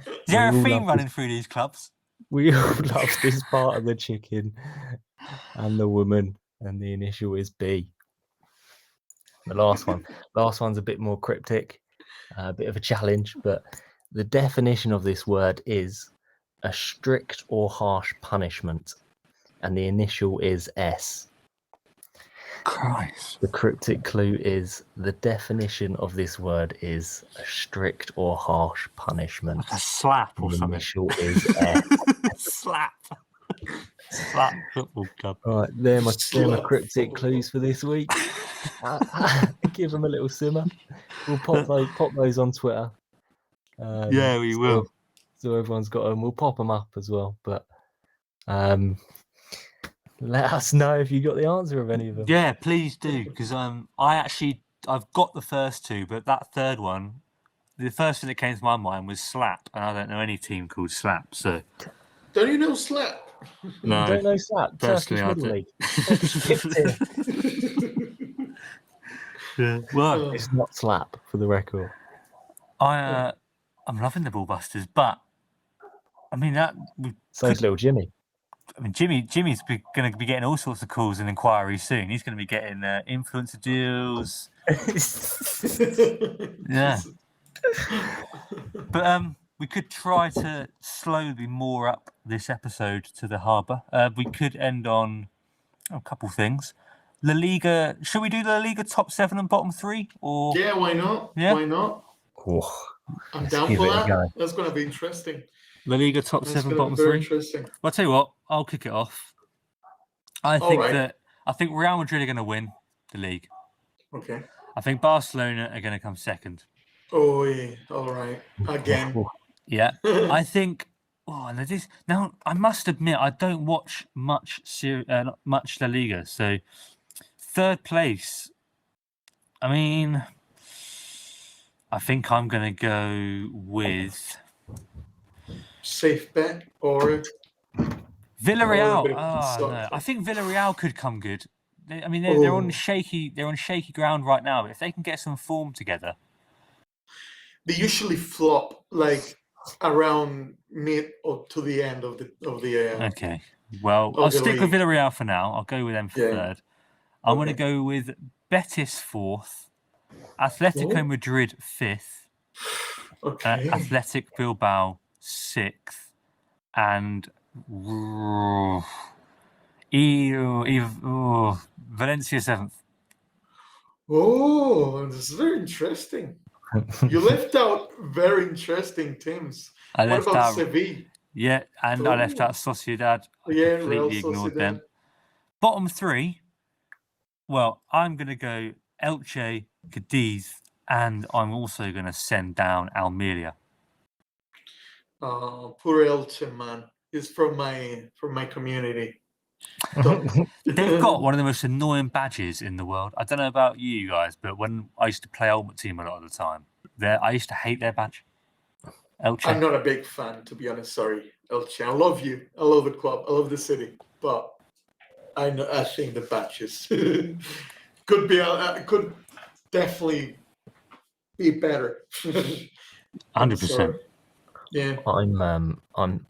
Is there a theme running through these clubs? We all love this part of the chicken and the woman, and the initial is B. The last one's a bit more cryptic, a bit of a challenge, but the definition of this word is a strict or harsh punishment, and the initial is S. Christ. The cryptic clue is the definition of this word is a strict or harsh punishment. Like a slap or the something. Initial is S. Slap football club. Right, they're my cryptic clues for this week. Give them a little simmer. We'll pop those on Twitter. Yeah, we will. So everyone's got them. We'll pop them up as well. But let us know if you got the answer of any of them. Yeah, please do, because I've got the first two, but that third one, the first thing that came to my mind was Slap, and I don't know any team called Slap. So don't you know Slap? No, you don't know Slap. Personally, Turkish Middle League. Yeah, well, it's not Slap for the record. I'm loving the ballbusters, but I mean so's Little Jimmy. I mean, Jimmy's going to be getting all sorts of calls and inquiries soon. He's going to be getting influencer deals. Yeah. But we could try to slowly moor up this episode to the harbour. We could end on a couple things. La Liga. Should we do the La Liga top 7 and bottom 3? Or yeah, why not? Yeah? Why not? Oh, I'm down for that. That's going to be interesting. La Liga top 7, bottom 3. Interesting. Well, I'll tell you what. I'll kick it off. I think Real Madrid are going to win the league. Okay. I think Barcelona are going to come second. Oh, yeah. All right. Again. Yeah. I think. Now I must admit I don't watch much La Liga. So third place. I mean, I think I'm going to go with safe bet or Villarreal. No. I think Villarreal could come good. They're on shaky ground right now. But if they can get some form together, they usually flop. Like around mid or to the end of the Okay. Well, I'll stick with league. Villarreal for now. I'll go with them for third. I'm going to go with Betis fourth, Atletico Madrid fifth, Athletic Bilbao sixth, and Valencia seventh. Oh, this is very interesting. You left out very interesting teams. What about Sevilla? Yeah, and I left out Sociedad. I completely ignored them. Bottom three. Well, I'm going to go Elche, Cadiz, and I'm also going to send down Almeria. Poor Elche, man. He's from my community. They've got one of the most annoying badges in the world. I don't know about you guys, but when I used to play Ultimate Team a lot of the time, I used to hate their badge. Elche. I'm not a big fan, to be honest. Sorry, Elche. I love you. I love the club. I love the city. But I think the badges could definitely be better. 100%. Yeah.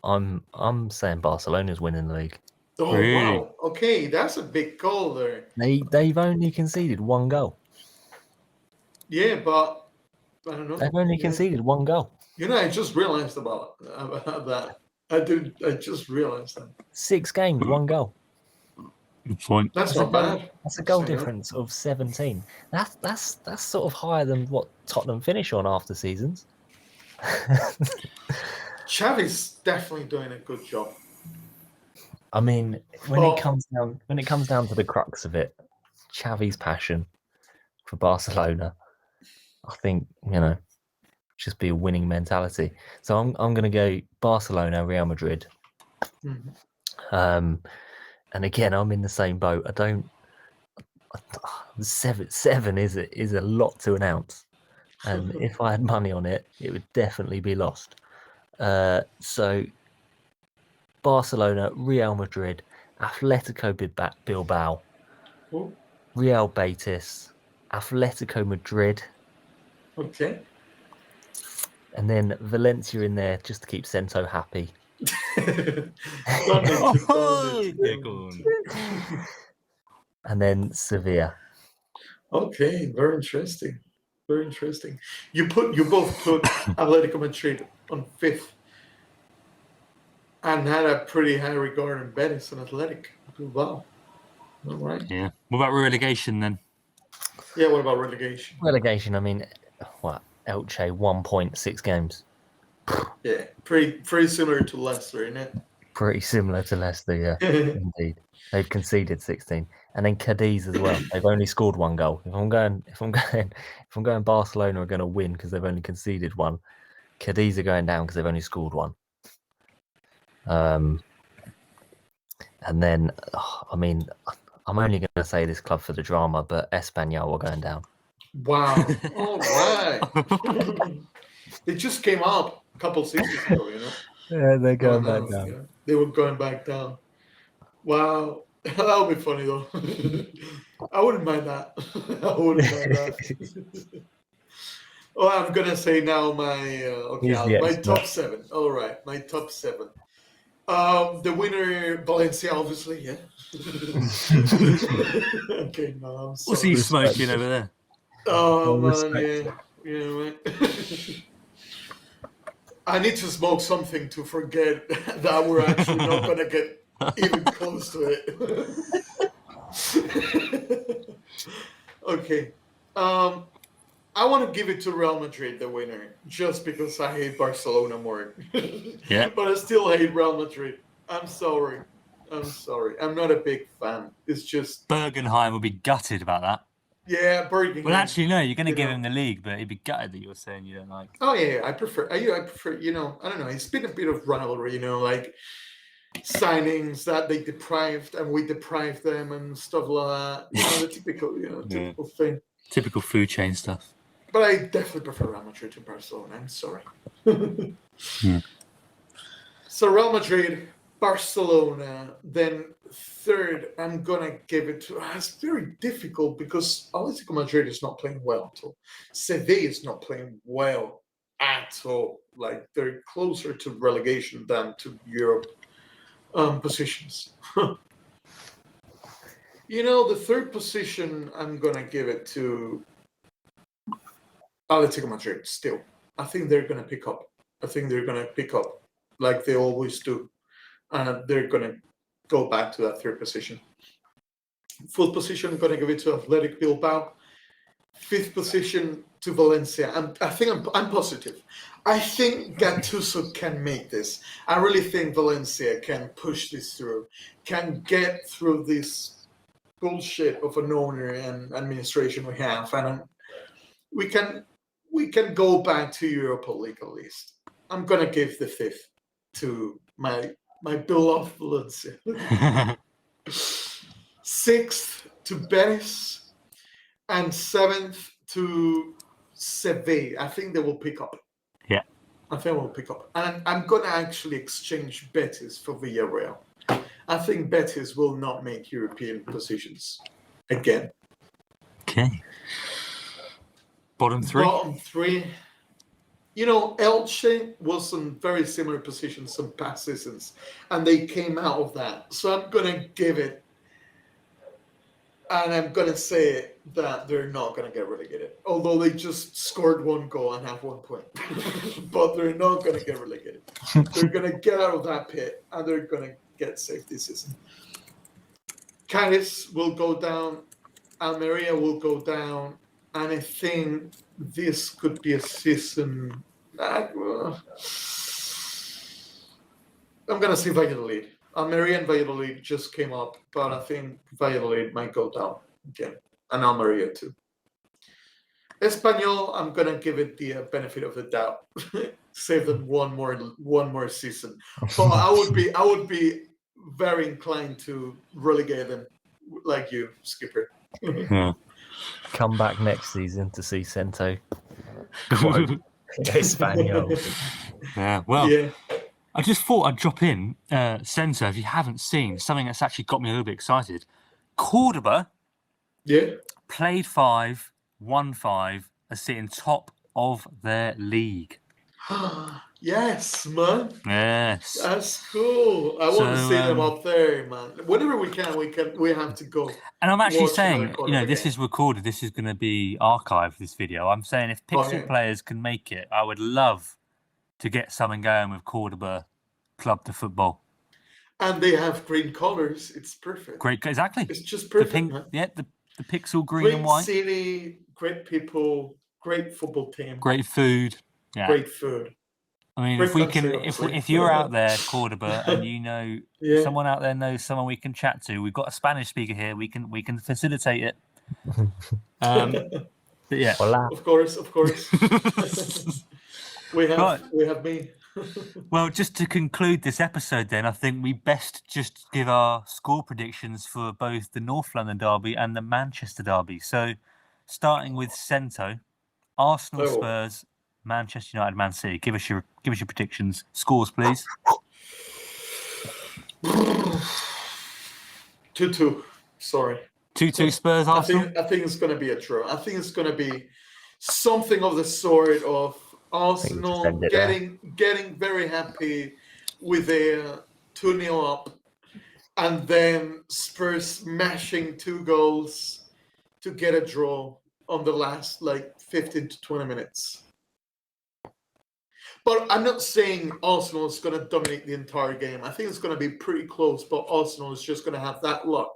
I'm saying Barcelona's winning the league. Oh really? Wow! Okay, that's a big goal there. They've only conceded one goal. Yeah, but I don't know. They've only conceded one goal. You know, I just realized about that. I just realized that. 6 games, 1 goal. Good point. That's not bad. That's a goal difference of 17. That's sort of higher than what Tottenham finish on after seasons. Xavi's definitely doing a good job. I mean, when it comes down to the crux of it, Xavi's passion for Barcelona, I think, just be a winning mentality. So I'm going to go Barcelona, Real Madrid. Mm-hmm. And again, I'm in the same boat. I don't. 7 is a lot to announce, and if I had money on it, it would definitely be lost. So Barcelona, Real Madrid, Atletico Bilbao, Real Betis, Atletico Madrid. Okay. And then Valencia in there just to keep Sento happy. And then Sevilla. Okay, very interesting. Very interesting. You both put Atletico Madrid on 5th. And had a pretty high regard in Betis and Athletic. Wow. All right. Yeah. What about relegation then? Yeah, what about relegation? Relegation, I mean, what? Elche, 1 point, 6 games. Yeah, pretty similar to Leicester, isn't it? Pretty similar to Leicester, yeah. Indeed. They've conceded 16. And then Cadiz as well. They've only scored 1 goal. If I'm going Barcelona are going to win because they've only conceded 1. Cadiz are going down because they've only scored 1. And then, I mean, I'm only going to say this club for the drama, but Espanyol are going down. Wow. All right. They just came up a couple seasons ago, Yeah, they're going back down. Yeah. They were going back down. Wow. That would be funny, though. I wouldn't mind that. Oh, I'm going to say now my top 7. All right, my top 7. The winner, Valencia, obviously, yeah. Okay, no, I'm sorry. What's he smoking over there? Oh, man, yeah, right. I need to smoke something to forget that we're actually not going to get even close to it. Okay. I want to give it to Real Madrid, the winner, just because I hate Barcelona more. Yeah. But I still hate Real Madrid. I'm sorry. I'm not a big fan. It's just... Bergenheim will be gutted about that. Yeah, Bergenheim. Well, actually, no, you're going to give him the league, but he'd be gutted that you're saying you don't like. Oh, yeah, I prefer, I prefer, I don't know, it's been a bit of rivalry, like signings that they deprived and we deprived them and stuff like that. The typical, typical thing. Typical food chain stuff. But I definitely prefer Real Madrid to Barcelona. I'm sorry. So Real Madrid, Barcelona, then 3rd, I'm going to give it to... It's very difficult because Atletico Madrid is not playing well at all. Sevilla is not playing well at all. Like they're closer to relegation than to Europe positions. The third position, I'm gonna give it to Atletico Madrid. Still, I think they're gonna pick up. Like they always do, and they're gonna go back to that third position. Fourth position, I'm gonna give it to Athletic Bilbao. Fifth position to Valencia. I'm positive. I think Gattuso can make this. I really think Valencia can push this through, can get through this bullshit of an owner and administration we have, and we can go back to Europa League at least. I'm gonna give the fifth to my beloved Valencia. Sixth to Betis, and seventh to Sevilla. I think they will pick up. Yeah. I think we'll pick up. And I'm going to actually exchange Betis for Villarreal. I think Betis will not make European positions again. Okay. Bottom three. Elche was in very similar positions some past seasons, and they came out of that. So I'm going to give it, and I'm going to say that they're not going to get relegated. Although they just scored 1 goal and have 1 point. But they're not going to get relegated. They're going to get out of that pit, and they're going to get safe this season. Cadiz will go down. Almeria will go down. And I think this could be a season. I'm going to say Valladolid. Almeria and Valladolid just came up, but I think Valladolid might go down again. And Almeria too. Espanyol, I'm going to give it the benefit of the doubt. Save them one more season. But I would be very inclined to relegate them like you, Skipper. Yeah. Come back next season to see Sento. Espanyol. Yeah, well, Yeah. I just thought I'd drop in, Sento, if you haven't seen, something that's actually got me a little bit excited. Cordoba played 5, won 5, are sitting top of their league. Yes, man. Yes. That's cool. I want to see them up there, man. Whenever we can, we have to go. And I'm actually saying, this is recorded. This is going to be archived, this video. I'm saying if Pixel players can make it, I would love to get something going with Cordoba Club de Football. And they have green colors. It's perfect. Great, exactly. It's just perfect, the pink, man. Yeah, the pixel green great and white. Great city, great people, great football team. Great food. Yeah. Great food. I mean, if you're out there, Cordoba, and you know someone out there knows someone we can chat to, we've got a Spanish speaker here. We can facilitate it. But yeah, Hola. Of course. we have me. Well, just to conclude this episode, then I think we best just give our score predictions for both the North London derby and the Manchester derby. So, starting with Sento, Arsenal, Spurs. Manchester United, Man City. Give us your predictions. Scores, please. 2-2. Sorry. 2-2 Spurs, Arsenal. I think it's going to be a draw. I think it's going to be something of the sort of Arsenal getting very happy with a 2-0 up, and then Spurs smashing 2 goals to get a draw on the last 15 to 20 minutes. But I'm not saying Arsenal is going to dominate the entire game. I think it's going to be pretty close, but Arsenal is just going to have that luck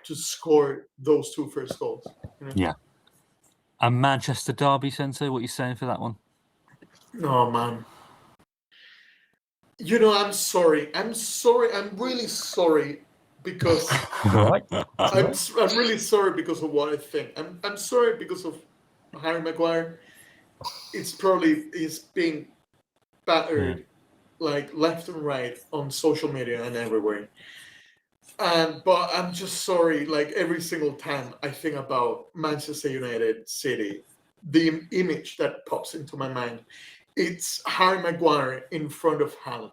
to score those 2 first goals. Yeah. And Manchester derby, Sento, what are you saying for that one? Oh, man. I'm sorry. I'm really sorry because I'm really sorry because of what I think. I'm sorry because of Harry Maguire. He's being battered left and right on social media and everywhere. But I'm just sorry, every single time I think about Manchester United City, the image that pops into my mind, it's Harry Maguire in front of Haaland.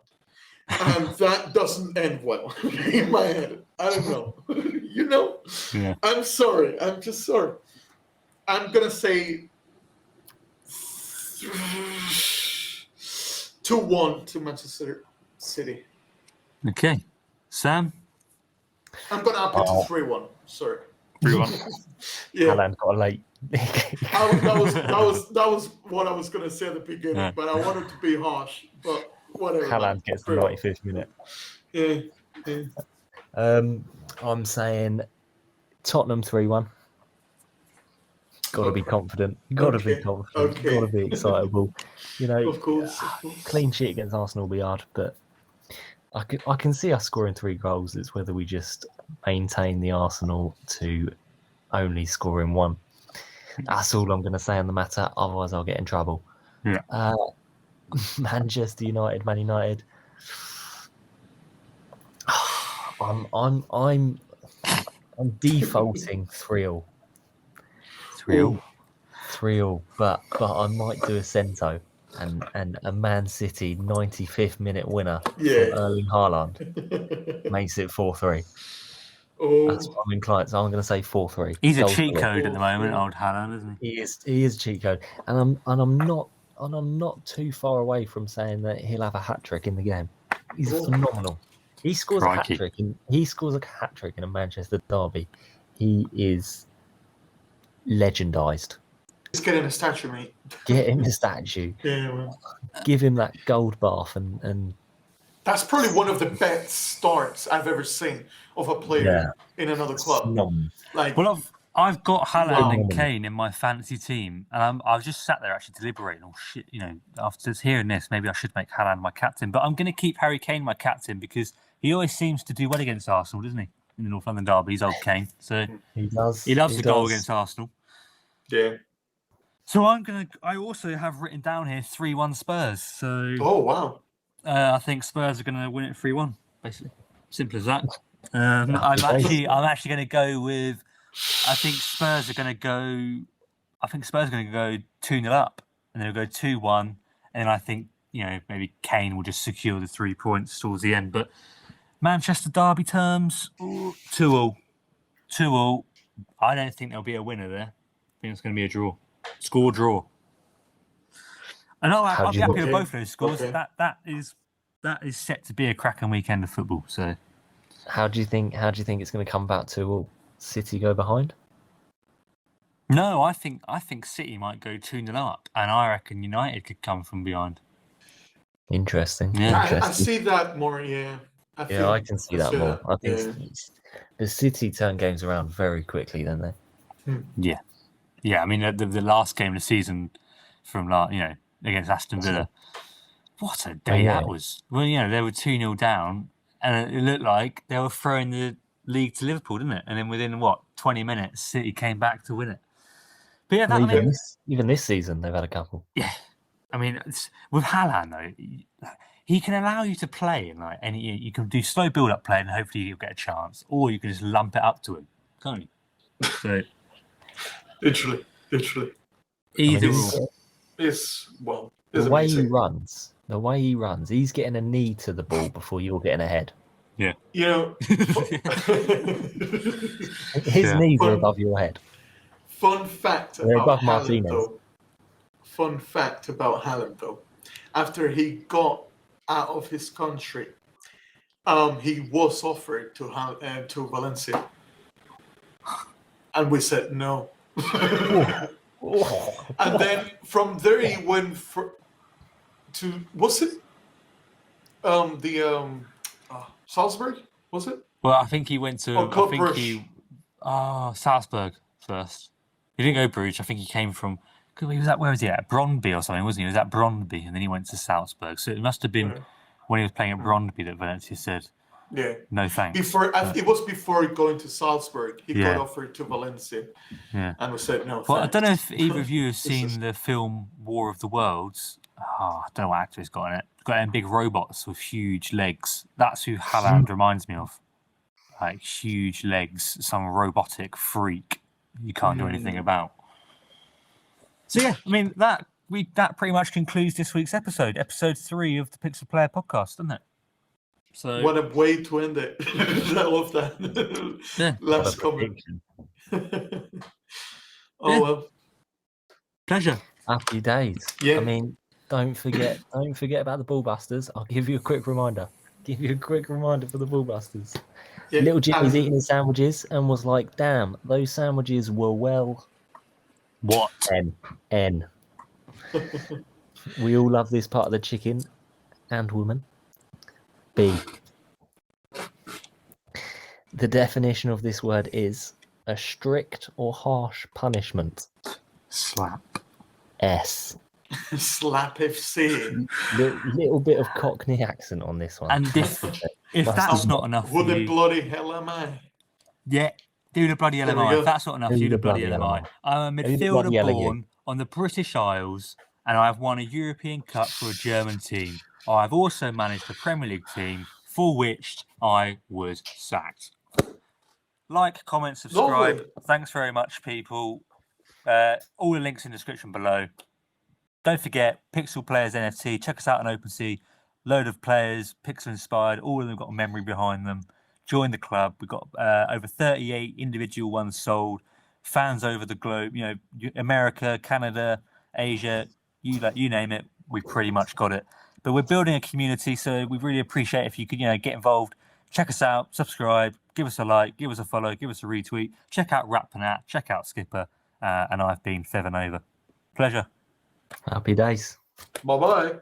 And that doesn't end well in my head. I don't know. Yeah. I'm sorry. I'm just sorry. I'm going to say 2-1 to Manchester City. Okay, Sam. I'm gonna up it to 3-1. Sorry. 3-1. Yeah. Haaland got a late. that was what I was gonna say at the beginning, Yeah. but I wanted to be harsh. But whatever. Haaland gets the 95th minute. Yeah. I'm saying Tottenham 3-1. Got to be confident. Got to be confident. Okay. Got to be excitable. You know, Of course. clean sheet against Arsenal will be hard, but I can see us scoring 3 goals. It's whether we just maintain the Arsenal to only scoring 1. That's all I'm going to say on the matter. Otherwise, I'll get in trouble. Yeah. Manchester United, Man United. I'm defaulting 3-0. 3-0. 3-0, but I might do a Sento and a Man City 95th minute winner from Erling Haaland makes it 4-3. That's what I'm inclined. So I'm going to say 4-3. He's a cheat code at the moment, old Haaland, isn't he? He is cheat code, and I'm not too far away from saying that he'll have a hat trick in the game. He's phenomenal. He scores a hat trick. He scores a hat trick in a Manchester derby. He is legendized. He's getting a statue, mate. Get him the statue. Yeah, man. Give him that gold bath and. That's probably one of the best starts I've ever seen of a player in another club. Well, I've got Haaland and Kane in my fantasy team, and I've just sat there actually deliberating. Oh shit, after hearing this, maybe I should make Haaland my captain. But I'm going to keep Harry Kane my captain because he always seems to do well against Arsenal, doesn't he? In the North London derby, he's old Kane, so he does. He loves the goal against Arsenal. Yeah. So I also have written down here 3-1 Spurs. So. Oh wow. I think Spurs are going to win it 3-1. Basically, simple as that. I'm actually going to go with. I think Spurs are going to go 2-0 up, and they'll go 2-1. And I think maybe Kane will just secure the 3 points towards the end. But Manchester derby terms, 2-0. 2-0. I don't think there'll be a winner there. I think it's going to be a draw. Score draw. And I'll be happy with both those scores. Okay. That is set to be a cracking weekend of football. So, how do you think it's going to come back to City go behind? No, I think City might go 2-0 up, and I reckon United could come from behind. Interesting. Yeah, I see that more. Yeah, I can see that more. I think the City turn games around very quickly, don't they? Yeah. I mean, the last game of the season from against Aston Villa. What a day that was. Well, they were 2-0 down, and it looked like they were throwing the league to Liverpool, didn't it? And then within, 20 minutes, City came back to win it. But yeah, even this season, they've had a couple. Yeah. I mean, with Haaland, though, he can allow you to play, and you can do slow build-up play, and hopefully you'll get a chance. Or you can just lump it up to him, can't you? So, literally. Either or. The way he runs, he's getting a knee to the ball before you're getting ahead. Yeah. His knees are above your head. Fun fact about Haaland, though. After he got out of his country, he was offered to Valencia, and we said no. And then from there he went to Salzburg, was it? Well, I think he went to Salzburg first. He didn't go Bruges. I think he came from. Where was he at? Brøndby or something, wasn't he? He was at Brøndby, and then he went to Salzburg. So it must have been when he was playing at Brøndby that Valencia said, no thanks. It was before going to Salzburg. He got offered to Valencia, and we said no. Well, thanks. I don't know if either of you have seen the film War of the Worlds. I don't know what actor he's got in it. Got them big robots with huge legs. That's who Haaland reminds me of. Like huge legs, some robotic freak you can't do anything about. So yeah, I mean that pretty much concludes this week's episode 3 of the Pixel Player podcast, doesn't it? So what a way to end it. I love that. Yeah. Last comment. Well. Pleasure. Happy days. Yeah. I mean, don't forget about the Ballbusters. I'll give you a quick reminder. For the Ballbusters. Yeah, Little Jimmy's eating his sandwiches and was like, "Damn, those sandwiches were well." What? N. We all love this part of the chicken and woman. B. The definition of this word is a strict or harsh punishment. Slap. Slap S. FC. Little bit of Cockney accent on this one. And if that's not enough Who for the you, bloody hell am I? yeah, do the bloody hell am I. If that's not enough, Who do the the bloody bloody hell am hell I. am I'm a Who the bloody midfielder hell are you? born on the British Isles, and I've won a European Cup for a German team. I've also managed a Premier League team for which I was sacked. Like, comment, subscribe. Lovely. Thanks very much, people. All the links in the description below. Don't forget, Pixel Players NFT. Check us out on OpenSea. Load of players, Pixel inspired. All of them got a memory behind them. Join the club. We've got over 38 individual ones sold. Fans over the globe. You know, America, Canada, Asia. You name it. We've pretty much got it. But we're building a community, so we really appreciate if you could, get involved. Check us out, subscribe, give us a like, give us a follow, give us a retweet. Check out Ratpenat, check out Skipper, and I've been fevernova. Pleasure. Happy days. Bye-bye.